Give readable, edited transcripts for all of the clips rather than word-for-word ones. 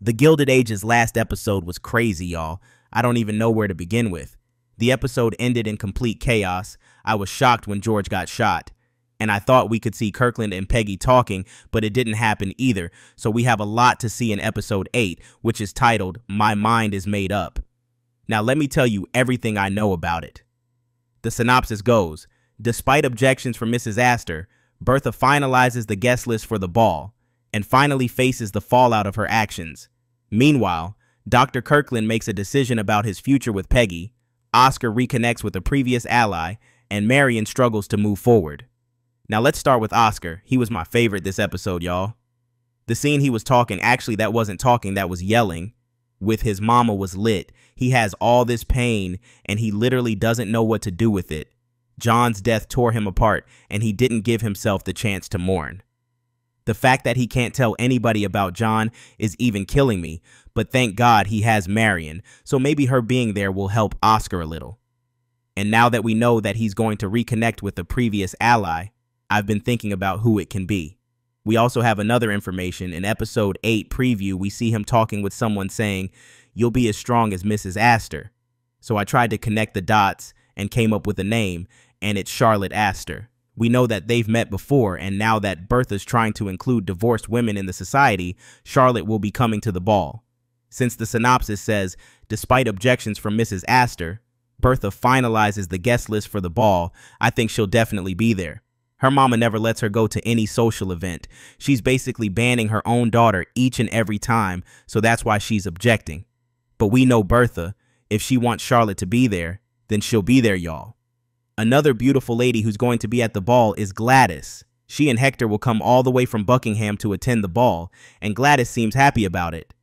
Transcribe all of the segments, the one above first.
The Gilded Age's last episode was crazy, y'all. I don't even know where to begin with. The episode ended in complete chaos. I was shocked when George got shot. And I thought we could see Kirkland and Peggy talking, but it didn't happen either. So we have a lot to see in episode 8, which is titled, My Mind is Made Up. Now let me tell you everything I know about it. The synopsis goes, despite objections from Mrs. Astor, Bertha finalizes the guest list for the ball and finally faces the fallout of her actions. Meanwhile, Dr. Kirkland makes a decision about his future with Peggy, Oscar reconnects with a previous ally, and Marian struggles to move forward. Now let's start with Oscar. He was my favorite this episode, y'all. The scene he was talking, actually that wasn't talking, that was yelling, with his mama was lit. He has all this pain and he literally doesn't know what to do with it. John's death tore him apart and he didn't give himself the chance to mourn. The fact that he can't tell anybody about John is even killing me, but thank God he has Marian, so maybe her being there will help Oscar a little. And now that we know that he's going to reconnect with a previous ally, I've been thinking about who it can be. We also have another information. In episode 8 preview, we see him talking with someone saying, "You'll be as strong as Mrs. Astor." So I tried to connect the dots and came up with a name, and it's Charlotte Astor. We know that they've met before, and now that Bertha's trying to include divorced women in the society, Charlotte will be coming to the ball. Since the synopsis says, despite objections from Mrs. Astor, Bertha finalizes the guest list for the ball, I think she'll definitely be there. Her mama never lets her go to any social event. She's basically banning her own daughter each and every time, so that's why she's objecting. But we know Bertha. If she wants Charlotte to be there, then she'll be there, y'all. Another beautiful lady who's going to be at the ball is Gladys. She and Hector will come all the way from Buckingham to attend the ball, and Gladys seems happy about it.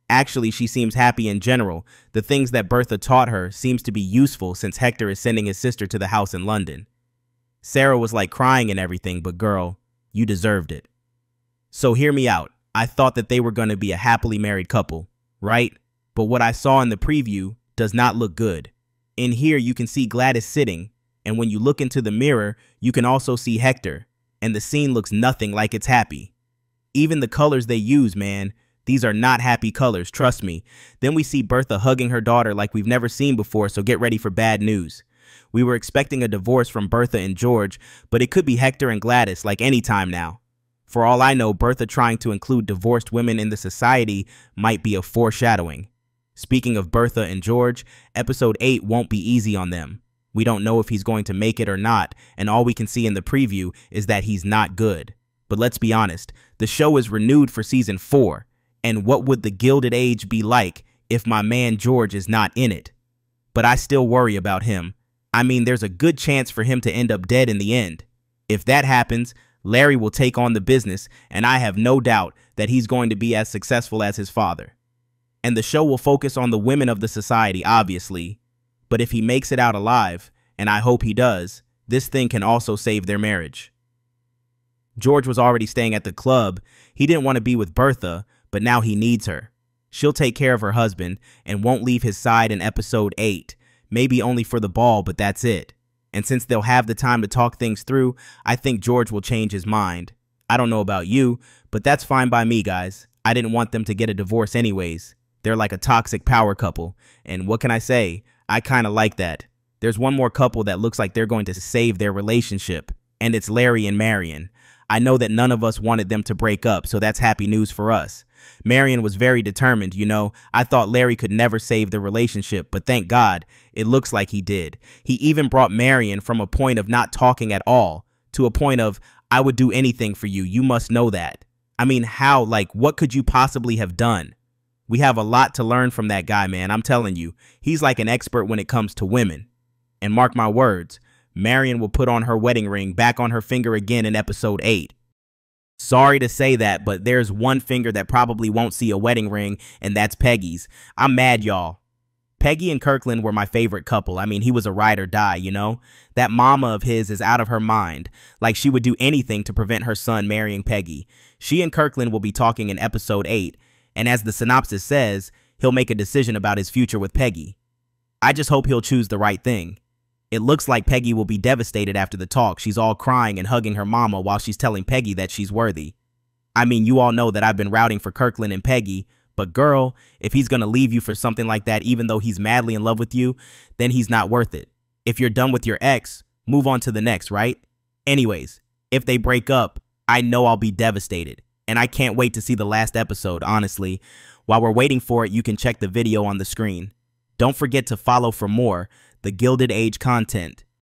Actually, she seems happy in general. The things that Bertha taught her seems to be useful since Hector is sending his sister to the house in London. Sarah was like crying and everything, but girl, you deserved it. So hear me out. I thought that they were going to be a happily married couple, right? But what I saw in the preview does not look good. In here, you can see Gladys sitting, and when you look into the mirror, you can also see Hector, and the scene looks nothing like it's happy. Even the colors they use, man, these are not happy colors, trust me. Then we see Bertha hugging her daughter like we've never seen before, so get ready for bad news. We were expecting a divorce from Bertha and George, but it could be Hector and Gladys like any time now. For all I know, Bertha trying to include divorced women in the society might be a foreshadowing. Speaking of Bertha and George, episode 8 won't be easy on them. We don't know if he's going to make it or not, and all we can see in the preview is that he's not good. But let's be honest, the show is renewed for season 4, and what would the Gilded Age be like if my man George is not in it? But I still worry about him. I mean, there's a good chance for him to end up dead in the end. If that happens, Larry will take on the business, and I have no doubt that he's going to be as successful as his father. And the show will focus on the women of the society, obviously. But if he makes it out alive, and I hope he does, this thing can also save their marriage. George was already staying at the club. He didn't want to be with Bertha, but now he needs her. She'll take care of her husband and won't leave his side in episode 8. Maybe only for the ball, but that's it. And since they'll have the time to talk things through, I think George will change his mind. I don't know about you, but that's fine by me, guys. I didn't want them to get a divorce anyways. They're like a toxic power couple. And what can I say? I kind of like that. There's one more couple that looks like they're going to save their relationship, and it's Larry and Marian. I know that none of us wanted them to break up, so that's happy news for us. Marian was very determined, you know. I thought Larry could never save the relationship, but thank God, it looks like he did. He even brought Marian from a point of not talking at all to a point of, I would do anything for you, you must know that. I mean, how, like, what could you possibly have done? We have a lot to learn from that guy, man. I'm telling you, he's like an expert when it comes to women. And mark my words, Marian will put on her wedding ring back on her finger again in episode 8. Sorry to say that, but there's one finger that probably won't see a wedding ring, and that's Peggy's. I'm mad, y'all. Peggy and Kirkland were my favorite couple. I mean, he was a ride or die, you know? That mama of his is out of her mind. Like she would do anything to prevent her son marrying Peggy. She and Kirkland will be talking in episode 8. And as the synopsis says, he'll make a decision about his future with Peggy. I just hope he'll choose the right thing. It looks like Peggy will be devastated after the talk. She's all crying and hugging her mama while she's telling Peggy that she's worthy. I mean, you all know that I've been rooting for Kirkland and Peggy, But girl, if he's gonna leave you for something like that, even though he's madly in love with you, then he's not worth it. If you're done with your ex, move on to the next, right? Anyways, if they break up, I know I'll be devastated. And I can't wait to see the last episode, honestly. While we're waiting for it, you can check the video on the screen. Don't forget to follow for more The Gilded Age content.